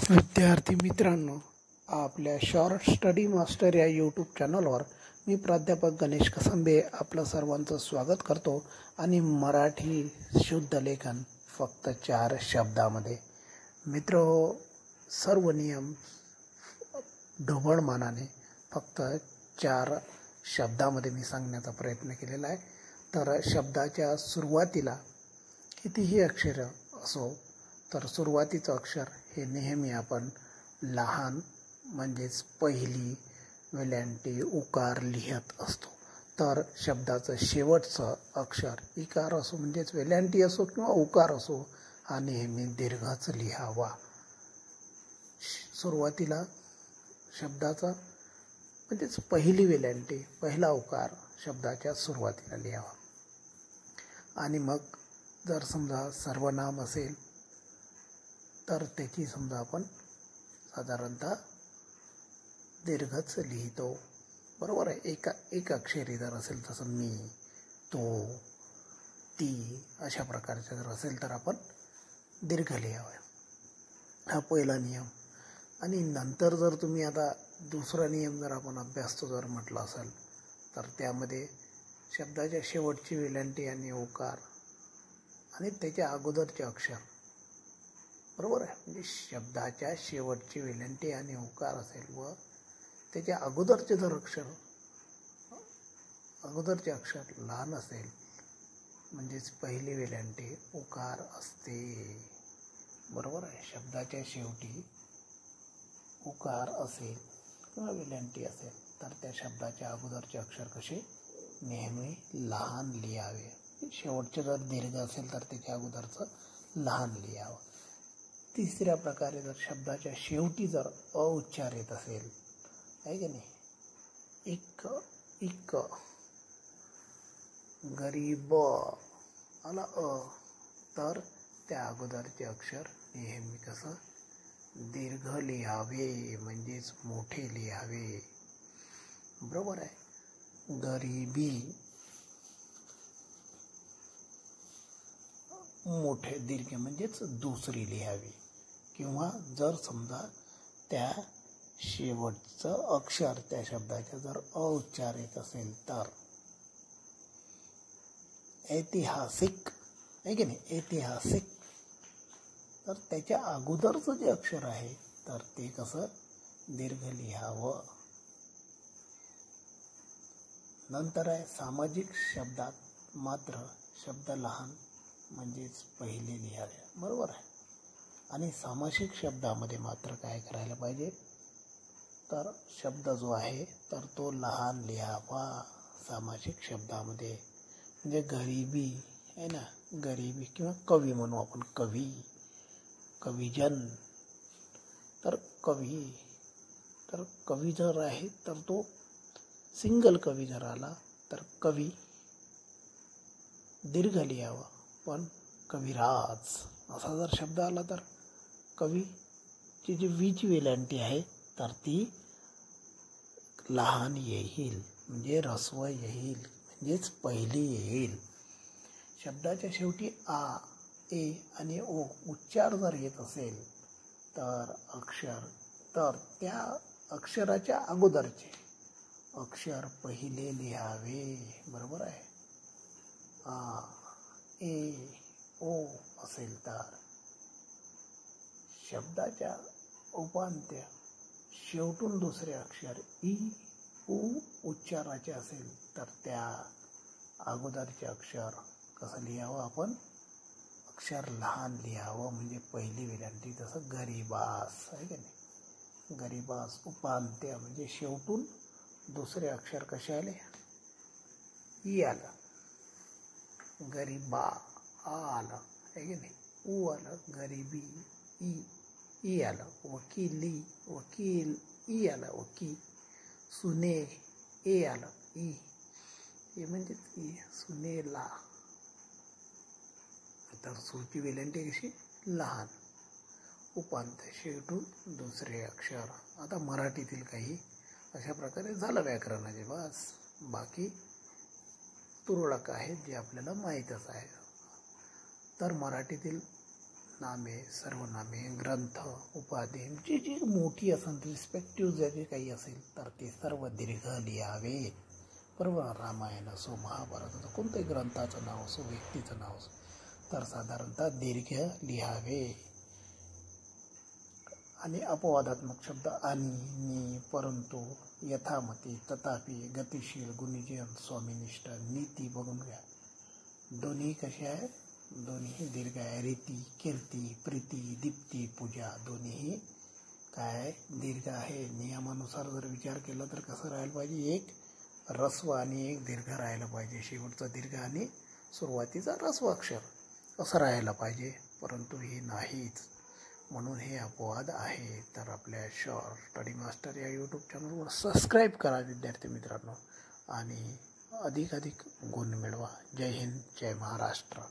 विद्यार्थी मित्रांनो, आपल्या शॉर्ट स्टडी मास्टर या यूट्यूब चॅनलवर मी प्राध्यापक गणेश कसंबे आपलं सर्वांचं स्वागत करतो. आणि मराठी शुद्ध लेखन फक्त 4 शब्दामध्ये. मित्रहो, सर्व नियम ढोबळमानाने फक्त 4 शब्दामध्ये मी सांगण्याचा प्रयत्न केलेला आहे. तर शब्दाच्या सुरुवातीला कितीही अक्षर असो, तर सुरुवातीचं अक्षर हे नेहमी आपण लहान म्हणजेच पहिली वेलांटी उकार लिहित असतो. तर शब्दाचं शेवटचं अक्षर इकार असो म्हणजेच वेलांटी असो किंवा उकार असो, हा नेहमी दीर्घच लिहावा. सुरुवातीला शब्दाचा म्हणजेच पहिली वेलांटी पहिला उकार शब्दाच्या सुरुवातीला लिहावा. आणि मग जर समजा सर्वनाम असेल तर त्याची समजा आपण साधारणतः दीर्घच लिहितो. बरोबर आहे. एक अक्षरी जर असेल, तसं मी, तो, ती अशा प्रकारचे जर असेल तर आपण दीर्घ लिहावा. हा पहिला नियम. आणि नंतर जर तुम्ही आता दुसरा नियम जर आपण अभ्यासतो जर म्हटलं असेल, तर त्यामध्ये शब्दाच्या शेवटची वेलांटी आणि उकार आणि त्याच्या अगोदरचे अक्षर. बरोबर आहे. म्हणजे शब्दाच्या शेवटची वेलांटी आणि उकार असेल व त्याच्या अगोदरचे जर अगोदरचे अक्षर लहान असेल, म्हणजेच पहिली वेलांटी उकार असते. बरोबर आहे. शब्दाच्या शेवटी उकार असेल किंवा वेलांटी असेल तर त्या शब्दाच्या अगोदरचे अक्षर कसे नेहमी लहान लिहावे. शेवटचे जर दीर्घ असेल तर त्याच्या अगोदरचं लहान लिहावं. तिसऱ्या प्रकारे जर शब्दाच्या शेवटी जर अ उच्चार येत असेल, आहे की नाही, इक गरीब आला अ, तर त्या अगोदरचे अक्षर नेहमी कसं दीर्घ लिहावे म्हणजेच मोठे लिहावे. बरोबर आहे. गरिबी मोठे दीर्घ म्हणजेच दुसरी लिहावी. किंवा जर समजा त्या शेवटचं अक्षर त्या शब्दाच्या जर अ उच्चार येत असेल तर ऐतिहासिक, आहे की नाही, ऐतिहासिक, तर त्याच्या अगोदरचं जे अक्षर आहे तर ते कसं दीर्घ लिहावं. नंतर आहे सामाजिक शब्दात मात्र शब्द लहान म्हणजेच पहिले लिहावे. बरोबर आहे. आणि सामासिक शब्दामध्ये मात्र काय करायला पाहिजे, तर शब्द जो आहे तर तो लहान लिहावा सामासिक शब्दामध्ये. म्हणजे गरिबी आहे ना, गरिबी किंवा कवी म्हणू आपण, कविजन, तर कवी जर आहे तर तो सिंगल कवी जर आला तर कवी दीर्घ लिहावा. पण कविराज असा जर शब्द आला तर कवीची जी वीची वेलांटी आहे तर ती लहान येईल, म्हणजे ऱ्हस्व येईल, म्हणजेच पहिली येईल. शब्दाच्या शेवटी आ, ए आणि ओ उच्चार जर येत असेल तर त्या अक्षराच्या अगोदरचे अक्षर पहिले लिहावे. बरोबर आहे. आ, ए, ओ असेल तर शब्दाच्या उपांत्य शेवटून दुसरे अक्षर ई, उ उच्चाराचे असेल तर त्या अगोदरचे अक्षर कसं लिहावं आपण, अक्षर लहान लिहावं म्हणजे पहिली वेलांटी. जसं गरीबास, आहे की नाही, गरीबास उपांत्य म्हणजे शेवटून दुसरे अक्षर कसे आले, ई आलं. गरीबा आ आलं, आहे की नाही, उ आलं. गरिबी ई आलं. वकिली वकील ई आलं. वकील. सुने ए आलं. ई ए म्हणजे सुनेला. तर सूची वेलांटी कशी लहान, उपांत्य शेवटून दुसरे अक्षर. आता मराठीतील काही अशा प्रकारे झालं व्याकरणाचे. बस बाकी तुरळक आहेत जे आपल्याला माहीतच आहे. तर मराठीतील नामे, सर्वनामे, ग्रंथ, उपाधी जी मोठी असेल रिस्पेक्टिव्ह जे काही असेल तर ते सर्व दीर्घ लिहावे. बरोबर. रामायण असो, महाभारत असो, कोणत्याही ग्रंथाचं नाव असो, व्यक्तीचं नाव असो तर साधारणतः दीर्घ लिहावे. आणि अपवादात्मक शब्द आणि, नि, परंतु, यथामती, तथापि, गतिशील, गुणीजन, स्वामीनिष्ठ, नीती बघून घ्या. दोन्ही कसे आहे? दोन्ही दीर्घ आहे. रीती, कीर्ती, प्रीती, दीप्ती, पूजा दोन्हीही काय दीर्घ आहे. नियमानुसार जर विचार केला तर कसं राहायला पाहिजे? एक ऱ्हस्व आणि एक दीर्घ राहायला पाहिजे. शेवटचा दीर्घ आणि सुरुवातीचा ऱ्हस्व अक्षर असं राहायला पाहिजे. परंतु हे नाहीच, म्हणून हे अपवाद आहे. तर आपल्या शॉर्ट स्टडी मास्टर या यूट्यूब चॅनलवर सबस्क्राईब करा विद्यार्थी मित्रांनो आणि अधिकाधिक गुण मिळवा. जय हिंद, जय महाराष्ट्र.